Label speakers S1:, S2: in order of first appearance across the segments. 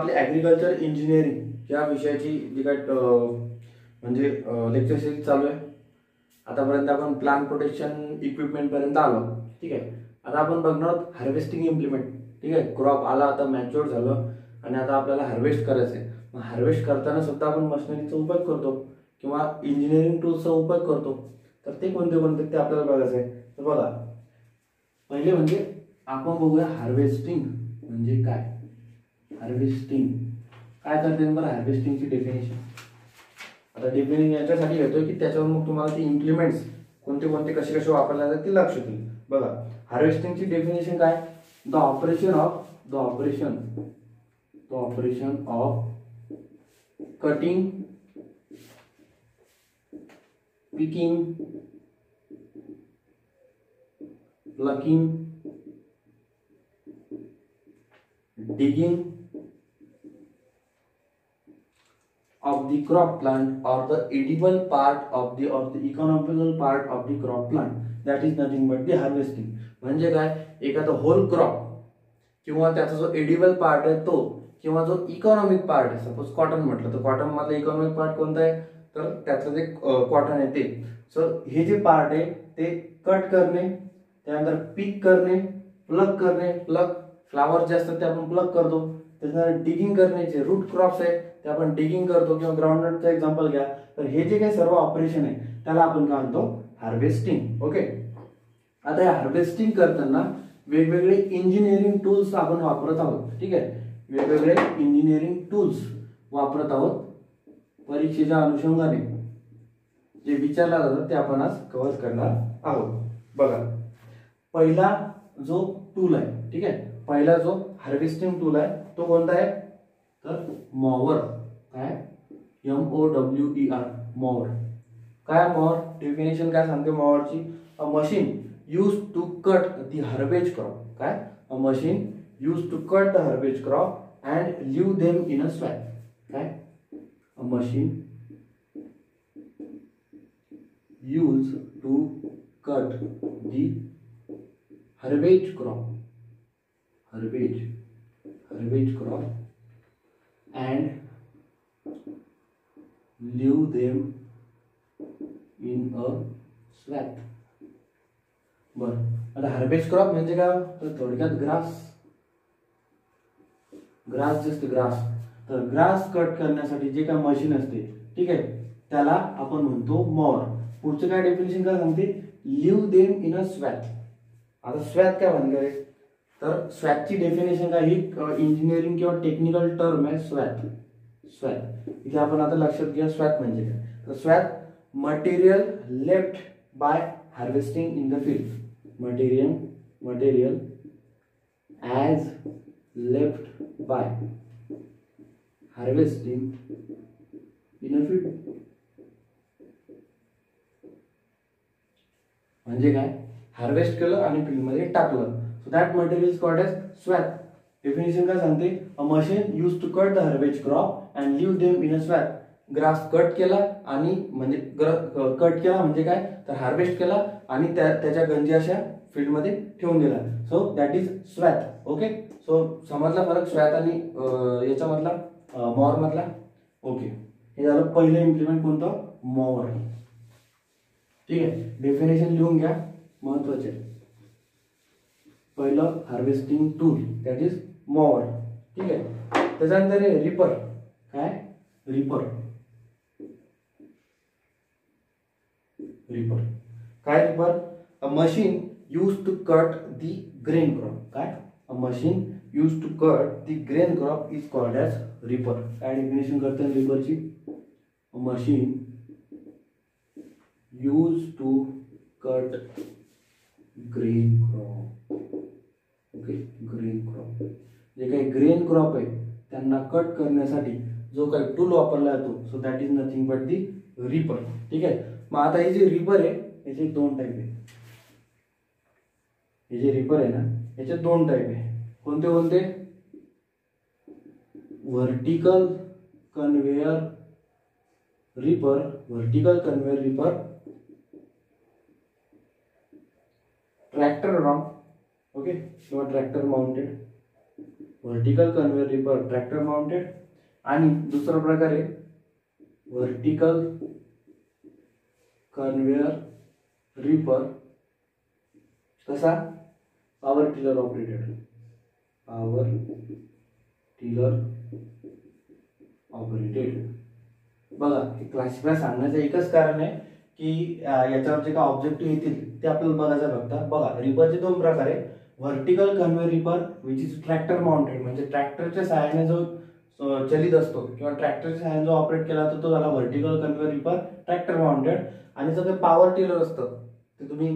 S1: आपली agriculture engineering या विषयाची जी काय म्हणजे लेक्चर सिरीज चालू आहे. आतापर्यंत आपण प्लांट प्रोटेक्शन इक्विपमेंट पर्यंत आलो. ठीक आहे, आता आपण बघणार आहोत हार्वेस्टिंग इम्प्लिमेंट. ठीक आहे, क्रॉप आला, आता मॅच्युअर झालं आणि आता आपल्याला हार्वेस्ट करायचं आहे. मग हार्वेस्ट करताना सुद्धा आपण मशिनरीचा उपयोग करतो किंवा इंजिनिअरिंग टूल्सचा उपयोग करतो. तर ते कोणते कोणते ते आपल्याला बघायचं आहे. तर बघा, पहिले म्हणजे आपण बघूया हार्वेस्टिंग म्हणजे काय. हार्वेस्टिंग काय करते बरं, हार्वेस्टिंगची डेफिनेशन. आता डेफिनेशन याच्यासाठी घेतोय की त्याच्यावर मग तुम्हाला ते इम्प्लिमेंट्स कोणते कोणते कसे कसे वापरले जातात ते लक्षात येईल. बघा, हार्वेस्टिंगची डेफिनेशन काय, the operation of cutting, picking, plucking, digging of the crop plant or the edible part of the economical part of the crop plant, that is nothing but the harvesting. म्हणजे काय, एखादा होल क्रॉप किंवा त्याचा जो edible part आहे तो किंवा जो इकॉनॉमिक पार्ट आहे, सपोज कॉटन म्हटलं तर कॉटन मधला इकॉनॉमिक पार्ट कोणता आहे, तर त्याचं जे कॉटन आहे ते. सो हे जे पार्ट आहे ते कट करणे, त्यानंतर पिक करणे, प्लग करणे, फ्लावर जे असतात ते आपण प्लग करतो, त्याच्यानंतर डिगिंग करणे, जे रूट क्रॉप्स आहे ते आपण डिगिंग करतो किंवा ग्राउंडनटचं एक्झाम्पल घ्या. तर हे जे काही सर्व ऑपरेशन आहे त्याला आपण काय म्हणतो, हार्वेस्टिंग. ओके, आता हे हार्वेस्टिंग करताना वेगवेगळे इंजिनिअरिंग टूल्स आपण वापरत आहोत. ठीक आहे, वेगवेगळे इंजिनिअरिंग टूल्स वापरत आहोत. परीक्षेच्या अनुषंगाने जे विचारला जातं ते आपण आज कव्हर करणार आहोत. बघा, पहिला जो टूल आहे, ठीक आहे, पहिला जो हार्वेस्टिंग टूल आहे तो कोणता आहे, तर मॉवर. काय, MOWER, मॉवर. काय मॉवर, डेफिनेशन काय सांगते मॉवरची, a machine used to cut the harvest crop. काय, a machine used to cut the harvest crop and leave them in a swath. काय, a machine used to cut the harvest crop, harvest crop and leave them in a swathe. बर, आता harvest crop म्हणजे काय, तर थोडक्यात grass जे असते grass, तर ग्रास कट करण्यासाठी जे काय मशीन असते, ठीक आहे, त्याला आपण म्हणतो मॉवर. पुढचं काय डेफिनेशन काय सांगते, लिव्ह देम इन अ स्वॅथ. आता स्वॅथ काय म्हणणार आहे, तर स्वॅथची डेफिनेशन काय, ही इंजिनिअरिंग किंवा टेक्निकल टर्म आहे स्वॅथ. इथे आपण आता लक्षात घ्या स्वॅथ म्हणजे काय. तर swath, material left by harvesting in the field. Material as left by harvesting in a field. म्हणजे काय, हार्वेस्ट केलं आणि फील्ड मध्ये टाकलं. So that material is called as swath. Definition काय सांगते, a machine used to cut the harvest crop and leave them in a swath. Grass cut केला आणि म्हणजे कट केला म्हणजे काय, तर हार्वेस्ट केला आणि त्याच्या गंजी अशा फील्ड मध्ये ठेवून दिला. So that is swath. Okay, so समजला फरक स्वॅथ आणि याच्यामधला, मॉवर मधला. ओके, हे झालं पहिलं इम्प्लिमेंट कोणतं, मॉवर. ठीक आहे, डेफिनेशन लिहून घ्या, महत्वाचे. पहिलं harvesting tool that is mower. ठीक आहे, त्याच्यानंतर रिपर. काय, रिपर काय, reaper, a machine used to cut the grain crop. काय, a machine used to cut the grain crop is called as reaper. काय डेफिनेशन करते रिपरची, a machine used to cut grain crop. Okay, grain crop, जे काही grain crop आहे त्यांना cut करण्यासाठी जो काही टूल वापरला जातो, so that is nothing but the reaper. ठीक आहे, मग आता हे जे रिपर आहे याचे दोन टाईप आहे. हे जे रिपर आहे ना याचे दोन टाईप आहे. कोणते कोणते, व्हर्टिकल कन्व्हेयर रिपर, ट्रॅक्टर रॉम. ओके, किंवा tractor mounted. Vertical conveyor reaper tractor mounted, आणि दुसरा प्रकार आहे व्हर्टिकल कन्व्हेयर रिपर कसा, power tiller operated, power tiller operated. बघा, क्लासिफाय सांगण्याचं एकच कारण आहे की याच्यावर जे काय ऑब्जेक्टिव्ह येतील ते आपल्याला बघायचं फक्त. बघा, रिपरचे दोन प्रकार आहे. Vertical conveyor reaper which is tractor mounted, म्हणजे ट्रॅक्टरच्या सहाय्याने जो चलित असतो किंवा ट्रॅक्टरच्या सहाय्याने जो ऑपरेट केला जातो तो झाला vertical conveyor reaper tractor mounted. आणि जो काही पॉवर टिलर असतं ते तुम्ही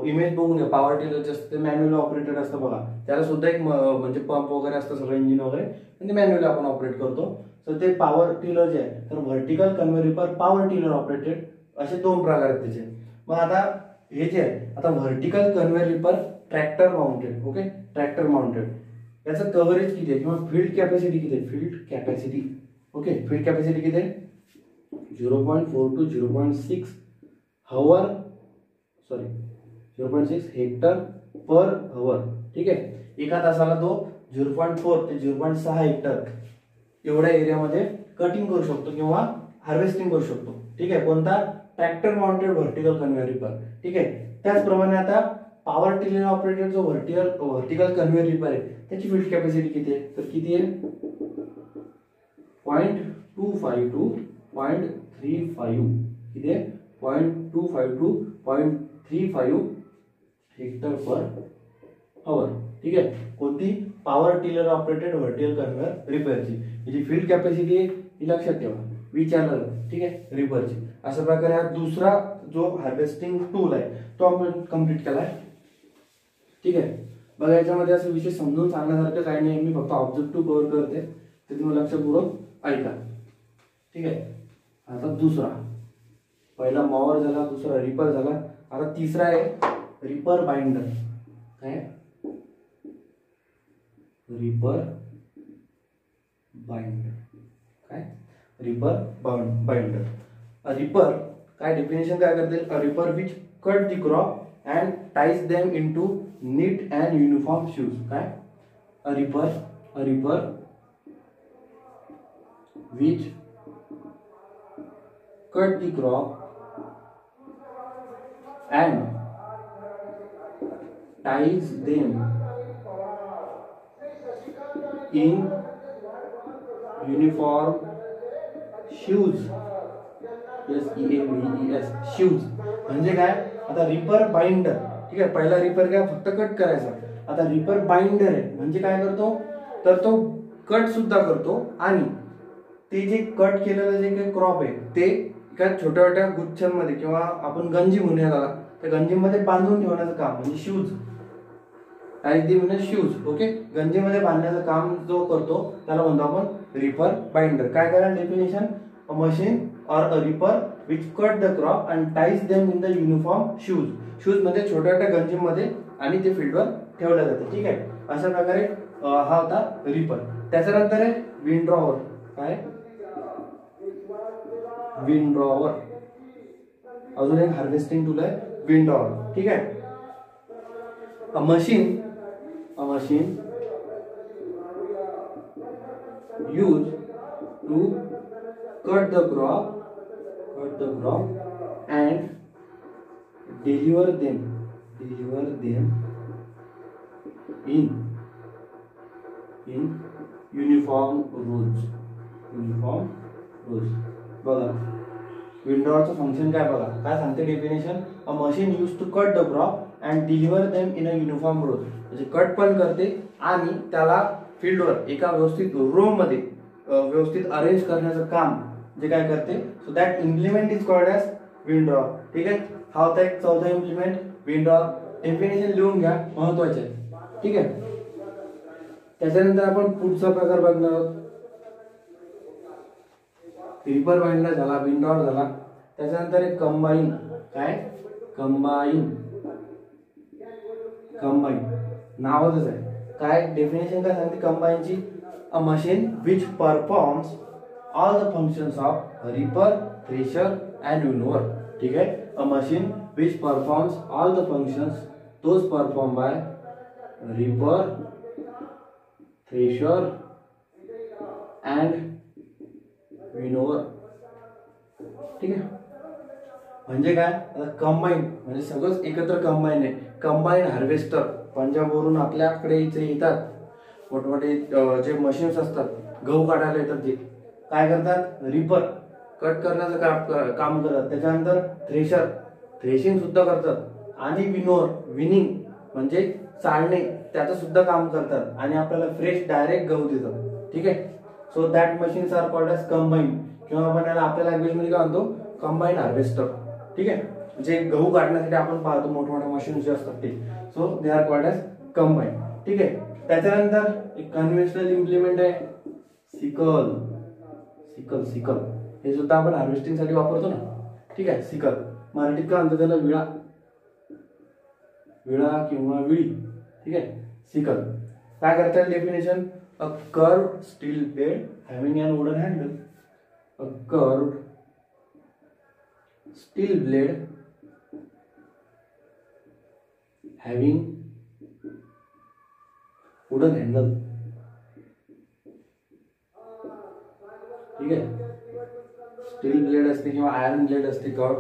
S1: इमेज बघून घ्या, पॉवर टिलर जे असतं ते मॅन्युअली ऑपरेटेड असतं. बघा, त्याला सुद्धा एक म्हणजे पंप वगैरे असतं, सगळं इंजिन वगैरे, आणि ते मॅन्युअली आपण ऑपरेट करतो. तर ते पॉवर टिलर जे आहे, तर vertical conveyor reaper, power tiller operated, असे दोन प्रकार आहेत त्याचे. मग आता हे जे आहे, आता vertical conveyor reaper tractor mounted, okay, tractor mounted, याचं कव्हरेज किती आहे किंवा फील्ड कॅपॅसिटी किती आहे, field capacity, okay, field capacity किती आहे 0.4 to 0.6 हवर, सॉरी 0.6 हेक्टर पर हवर. ठीक आहे, एका तासाला तो 0.4 ते 0.6 हेक्टर एवढ्या एरियामध्ये कटिंग करू शकतो किंवा हार्वेस्टिंग करू शकतो. ठीक आहे, कोणता, tractor mounted vertical conveyor reaper. ठीक आहे, त्याचप्रमाणे आता पॉवर टिलर ऑपरेटेड जो व्हर्टिकल कन्व्हेयर रिपर आहे त्याची फील्ड कॅपॅसिटी किती आहे, तर किती आहे 0.25 to 0.35, किती आहे 0.25 to 0.35 हेक्टर पर हवर. ठीक आहे, कोणती, power tiller operated vertical conveyor रिपरची. याची फील्ड कॅपॅसिटी ही लक्षात ठेवा, विचारलं. ठीक आहे, रिपरची. अशा प्रकारे हा दुसरा जो हार्वेस्टिंग टूल आहे तो आपण कम्प्लीट केलाय. ठीक आहे, बघा, याच्यामध्ये असं विशेष समजून सांगण्यासारखं काही नाही, मी फक्त ऑब्जेक्टिव्ह कव्हर करते, ते तुम्ही लक्षपूर्वक ऐका. ठीक आहे, आता दुसरा, पहिला मॉवर झाला, दुसरा रिपर झाला, आता तिसरा आहे रिपर बाइंडर. काय, रिपर बाइंडर, काय, रिपर बाइंडर. रिपर काय डेफिनेशन काय करते, a reaper which cut the crop and ties them into neat and uniform shoes. काय, a reaper which cut the crop and ties them in uniform shoes. yes, EAVES, shoes. म्हणजे काय, आता reaper binder. ठीक आहे, पहिला reaper काय फक्त cut करायचा, आता रिपर बाइंडर आहे म्हणजे काय करतो, तर तो कट सुद्धा करतो आणि ते जे कट केलेलं जे काही क्रॉप आहे ते काय छोट्या छोट्या गुच्छांमध्ये किंवा आपण गंजी म्हणूया त्याला, त्या गंजीमध्ये बांधून ठेवण्याचं काम म्हणजे शूज, म्हणजे शूज. ओके, गंजीमध्ये बांधण्याचं काम जो करतो त्याला म्हणतो आपण रिपर बाइंडर. काय करा definition, a machine or a reaper which cut the crop and ties them in the uniform shoes. Shoes मध्ये छोट्या छोट्या गंजीमध्ये आणि ते फील्डवर ठेवलं जातं. ठीक आहे, अशा प्रकारे हा होता रिपर. त्याच्यानंतर आहे विंड्रॉवर. काय, विंड्रॉवर, अजून एक हार्वेस्टिंग टूल आहे विंड्रॉवर. ठीक आहे, a machine used to cut the crop and deliver them in uniform rows. बघा, विंडोवरचं फंक्शन काय बघा, काय सांगते definition, a machine used to cut the crop and deliver them in a uniform rows. म्हणजे कट पण करते आणि त्याला फील्डवर एका व्यवस्थित रो मध्ये व्यवस्थित अरेंज करण्याचं काम जे काय करते. So that implement is called as विंडोवर. ठीक आहे, हा होता एक चौथा इम्प्लिमेंट विंडोवर. डेफिनेशन लिहून घ्या, महत्वाचे आहे. ठीक आहे, त्याच्यानंतर आपण पुढचा प्रकार बघणार आहोत. रिपर बाइंडर झाला, विंडोवर झाला, त्याच्यानंतर एक कंबाईन. काय, कंबाईन नावच आहे. काय डेफिनेशन काय सांगते कंबाईनची, a machine which performs all the functions of reaper, thresher and winnower. ठीक आहे, a machine which performs all the functions those perform by reaper, thresher and winnower. ठीक आहे. म्हणजे काय, आता कंबाईन म्हणजे सगळंच एकत्र कंबाईन आहे. कंबाईन हार्वेस्टर पंजाबवरून आपल्याकडे इथे येतात. मोठमोठे जे मशीन्स असतात गहू काढायला येतात ते काय करतात, रिपर कट करण्याचं काम करतात. त्याच्यानंतर थ्रेशर थ्रेशिंग सुद्धा करतात. आणि विनोवर विनिंग म्हणजे चाळणे त्याचं सुद्धा काम करतात. आणि आपल्याला फ्रेश डायरेक्ट गहू देतात. ठीक आहे. So that machines are called as combine, किंवा आपण याला आपल्या लँग्वेजमध्ये काय म्हणतो, कंबाईन हार्वेस्टर. ठीक आहे. जे गहू काढण्यासाठी आपण पाहतो मोठमोठ्या मशीन्स जे असतात ते, so they are called as combine. ठीक आहे. त्याच्यानंतर एक कन्व्हेन्शनल इम्प्लिमेंट आहे सिकल. सिकल सिकल हे सुद्धा आपण हार्वेस्टिंग साठी वापरतो ना. ठीक आहे. सिकल मराठीत काय म्हणतात त्याला, विळा. विळा किंवा विळी. ठीक आहे. सिकल काय करतात, definition, a curve steel blade having an wooden handle. A curve steel blade having wooden handle. ठीक आहे. स्टील ब्लेड असते किंवा आयरन ब्लेड असते कर्व,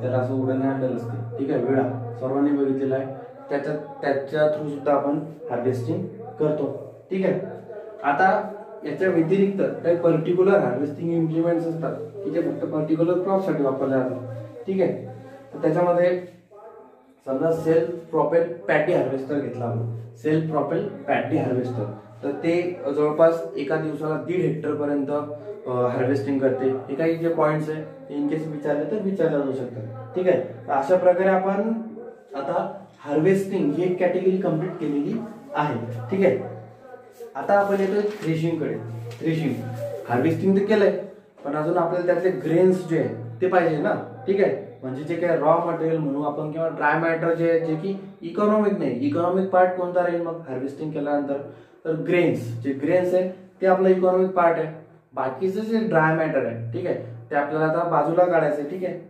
S1: त्याला असं वुडन हँडल असते. ठीक आहे. विळा सर्वांनी बघितलेला आहे. त्याच्या थ्रू सुद्धा आपण हार्वेस्टिंग करतो. ठीक आहे. आता याच्या व्यतिरिक्त काही पर्टिक्युलर हार्वेस्टिंग इम्प्लिमेंट्स असतात की जे फक्त पर्टिक्युलर क्रॉप साठी वापरले जातात. ठीक आहे. तर त्याच्यामध्ये समजा सेल्फ प्रोपेल पॅटी हार्वेस्टर घेतला आपण. सेल्फ प्रोपेल पॅटी हार्वेस्टर तर ते जवळपास एका दिवसाला 1.5 हेक्टर पर्यंत हार्वेस्टिंग करते. हे काही जे पॉइंट्स आहे इन केस विचारले तर विचारले जाऊ शकतात. ठीक आहे. तर अशा प्रकारे आपण आता हार्वेस्टिंग ही एक कॅटेगरी कंप्लीट केलेली आहे. ठीक आहे. आता आपण येतो थ्रेशिंग कडे. थ्रेशिंग हार्वेस्टिंग तर केलंय, पण अजून आपल्याला त्यातले ग्रेन्स जे आहे ते पाहिजे ना. ठीक आहे. म्हणजे जे काही रॉ मटेरियल म्हणू आपण किंवा ड्राय मॅटर जे की इकॉनॉमिक नाही. इकॉनॉमिक पार्ट कोणता राहील मग हार्वेस्टिंग केल्यानंतर, तर ग्रेन्स. जे ग्रेन्स आहे ते आपला इकॉनॉमिक पार्ट आहे. बाकीचं जे ड्राय मॅटर आहे, ठीक आहे, ते आपल्याला आता बाजूला काढायचं आहे. ठीक आहे.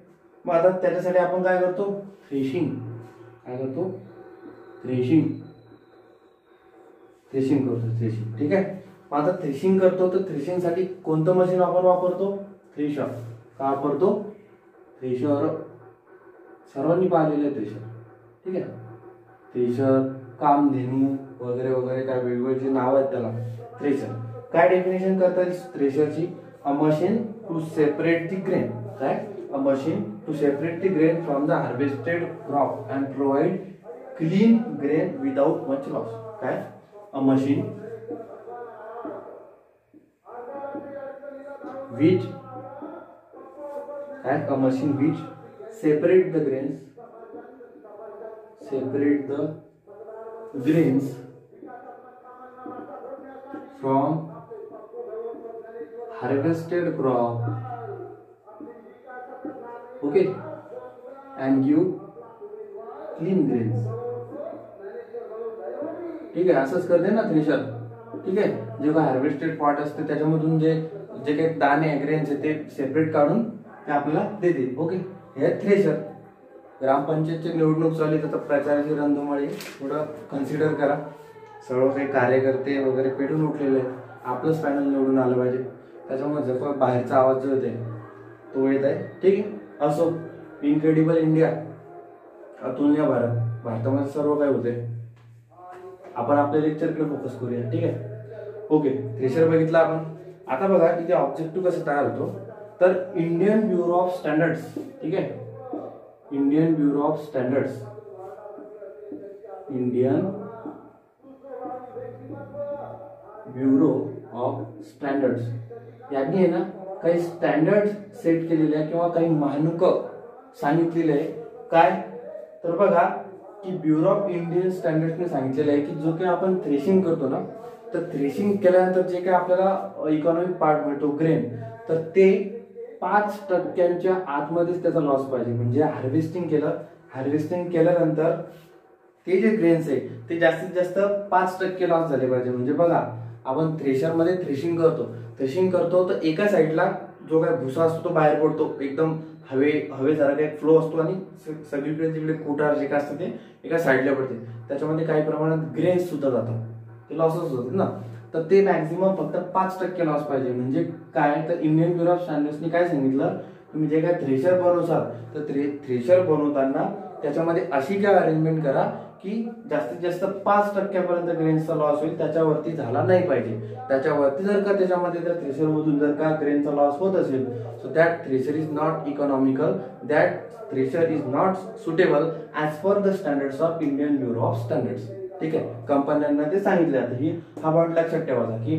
S1: मग आता त्याच्यासाठी आपण काय करतो, थ्रेशिंग. काय करतो, थ्रेशिंग. थ्रेशिंग करतो, थ्रेशिंग. ठीक आहे. मग आता थ्रेशिंग करतो तर थ्रेशिंग साठी कोणतं मशीन आपण वापरतो, थ्रेशर. का वापरतो, थ्रेशर. सर्वांनी पाहिलेलं आहे थ्रेशर. ठीक आहे. थ्रेशर, कामधेनू वगैरे वगैरे काय वेगवेगळे नाव आहेत त्याला. थ्रेशर काय डेफिनेशन करता येईल थ्रेशरची, a machine to separate the grain. काय, a machine to separate the grain from the harvested crop and provide clean grain without much loss. काय, अ मशीन which काय, a machine which separate the grains from harvested crop, okay, and give clean grains. ठीक आहे. असंच करते ना thresher. ठीक आहे. जेव्हा हार्वेस्टेड पॉट असते त्याच्यामधून जे काही दाणे ग्रेन्स आहे ते सेपरेट काढून ते आपल्याला देते. ओके. हे थ्रेशर. ग्रामपंचायतची निवडणूक चालू आहे, त्याचा प्रचाराची रणधुमाळी थोडं कन्सिडर करा. सर्व काही कार्यकर्ते वगैरे पेटून उठलेले आहेत. आपलंच पॅनल निवडून आलं पाहिजे. त्याच्यामुळे जर बाहेरचा आवाज जो येते तो येत आहे. ठीक आहे. असो, इनक्रेडिबल इंडिया, अतुलनीय भारत. भारतामध्ये सर्व काय होते. आपण आपल्या लेक्चरकडे फोकस करूया. ठीक आहे. ओके. थ्रेशर बघितला आपण. आता बघा इथे ऑब्जेक्टिव्ह कसं तयार होतो, तर इंडियन ब्युरो ऑफ स्टँडर्ड्स. ठीक आहे. Indian Bureau of standards, Indian Bureau of standards यांनी आहे ना काही स्टँडर्ड सेट केलेले आहे किंवा काही मानकं सांगितलेले आहे. काय, तर बघा की ब्युरो ऑफ इंडियन स्टँडर्ड्सने सांगितलेलं आहे की जो काही आपण थ्रेशिंग करतो ना, तर थ्रेशिंग केल्यानंतर जे काही आपल्याला इकॉनॉमिक पार्ट मिळतो ग्रेन, तर ते 5% आतमध्येच त्याचा लॉस पाहिजे. म्हणजे हार्वेस्टिंग केलं, हार्वेस्टिंग केल्यानंतर ते जे ग्रेन्स आहे ते जास्तीत जास्त 5% लॉस झाले पाहिजे. म्हणजे बघा आपण थ्रेशर मध्ये थ्रेशिंग करतो तर एका साईडला जो काय भुसा असतो तो बाहेर पडतो, एकदम हवेसारखा एक फ्लो असतो आणि सगळीकडे तिकडे कुटार जे काय असतं ते एका साईडला पडते. त्याच्यामध्ये काही प्रमाणात ग्रेन्स सुद्धा जातात. ते लॉसेस होतात ना, तर ते मॅक्झिमम फक्त 5% लॉस पाहिजे. म्हणजे काय, तर इंडियन ब्युरो ऑफ स्टँडर्ड्सनी काय सांगितलं, तुम्ही जे काय थ्रेशर बनवसाल तर थ्रेशर बनवताना त्याच्यामध्ये अशी काय अरेंजमेंट करा की जास्तीत जास्त 5% ग्रेन्सचा लॉस होईल, त्याच्यावरती झाला नाही पाहिजे. त्याच्यावरती जर का त्याच्यामध्ये त्या थ्रेशर मधून जर का ग्रेनचा लॉस होत असेल, so that thresher is not economical, that thresher is not suitable as per the standards of Indian Bureau of Standards. ठीक आहे, कंपन्यांना ते सांगितले आता ही हा पॉईंट लक्षात ठेवायचा की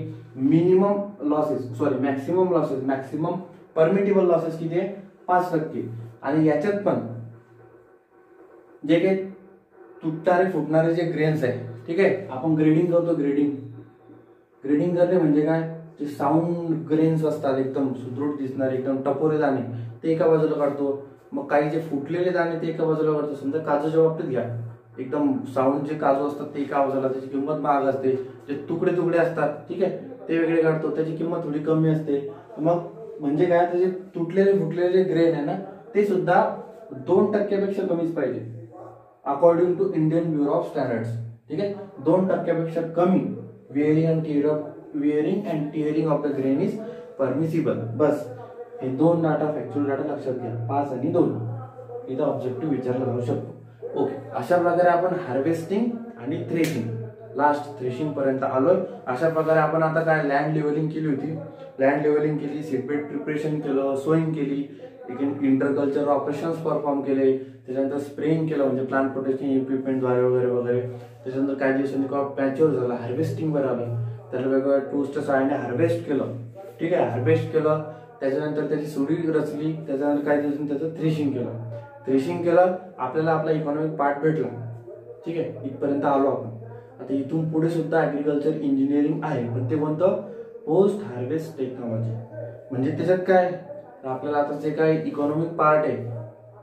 S1: मॅक्सिमम परमिटेबल लॉसेस किती आहे, 5%. आणि याच्यात पण जे काही तुटणारे फुटणारे जे ग्रेन्स आहे, ठीक आहे, आपण ग्रेडिंग करतो. ग्रेडिंग करणे म्हणजे काय, जे साऊंड ग्रेन्स असतात एकदम सुदृढ दिसणारे एकदम टपोरे दाणे ते एका बाजूला काढतो. मग काही जे फुटलेले दाणे ते एका बाजूला काढतो. समजा काजूच्या बाबतीत घ्या, एकदम साऊंड जे काजू असतात ते एका बाजूला, त्याची किंमत महाग असते. जे तुकडे तुकडे असतात, ठीक आहे, ते वेगळे काढतो, त्याची किंमत थोडी कमी असते. मग म्हणजे काय, त्याचे तुटलेले फुटलेले ग्रेन आहे ना, ते सुद्धा 2% कमीच पाहिजे according to Indian Bureau of Standards. ठीक आहे, 2% कमी wearing and tearing of the grain is permissible. बस हे 2 डाटा, फॅक्च्युअल डाटा लक्षात घ्या, 5 आणि 2. इथं ऑब्जेक्टिव्ह विचारला जाऊ शकतो. ओके, अशा प्रकारे आपण हार्वेस्टिंग आणि थ्रेशिंग, लास्ट थ्रेशिंग पर्यंत आलोय. अशा प्रकारे आपण आता काय लँड लेवलिंग केली होती, सीडबेड प्रिपरेशन केलं, सोईंग केली, इंटरकल्चर ऑपरेशन्स परफॉर्म केले, त्याच्यानंतर स्प्रेइंग केलं म्हणजे प्लांट प्रोटेक्शन इक्विपमेंटद्वारे वगैरे वगैरे. त्याच्यानंतर काही दिवसांनी क्रॉप मॅच्युअर झाला, हार्वेस्टिंग वर आलं, त्याला वेगवेगळ्या टूल्सच्या सहाय्याने हार्वेस्ट केलं. ठीक आहे, हार्वेस्ट केलं, त्याच्यानंतर त्याची सुरी रचली, त्याच्यानंतर काही दिवसांनी त्याचं थ्रेशिंग केलं, आपल्याला आपला इकॉनॉमिक पार्ट भेटला. ठीक आहे, इथपर्यंत आलो आपण. आता इथून पुढे सुद्धा ऍग्रिकल्चर इंजिनिअरिंग आहे, पण ते कोणतं, पोस्ट हार्वेस्ट टेक्नॉलॉजी. म्हणजे त्याच्यात काय, आपल्याला आता जे काय इकॉनॉमिक पार्ट आहे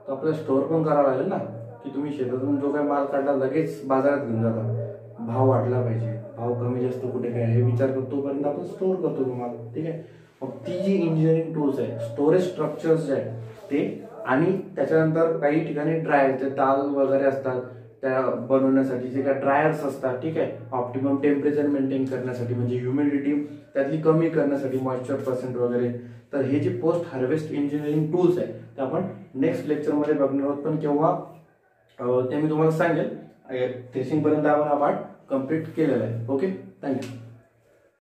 S1: तो आपल्याला स्टोअर पण करावा लागेल ना, की तुम्ही शेतातून जो काय माल काढला लगेच बाजारात घेऊन जाता, भाव वाढला पाहिजे, भाव कमी जास्त कुठे काय हे विचार करतो, तोपर्यंत आपण स्टोअर करतो तुम्हाला. ठीक आहे, मग ती जी इंजिनिअरिंग टूल्स आहे, स्टोरेज स्ट्रक्चर्स जे आहे ते, आणि त्याच्यानंतर काही ठिकाणी ड्रायर जे दाल वगैरे असतात त्या बनवण्यासाठी जे काय ड्रायर्स असतात, ठीक आहे, ऑप्टिमम टेम्परेचर मेंटेन करण्यासाठी, म्हणजे ह्युमिडिटी त्यातली कमी करण्यासाठी, मॉइश्चर पर्सेंट वगैरे. तर हे जे पोस्ट हार्वेस्ट इंजिनिअरिंग टूल्स आहे ते आपण नेक्स्ट लेक्चरमध्ये बघणार आहोत. पण केव्हा ते मी तुम्हाला सांगेल. थ्रेशिंग पर्यंत आपण हा पार्ट कम्प्लीट केलेला आहे. Okay, thank you.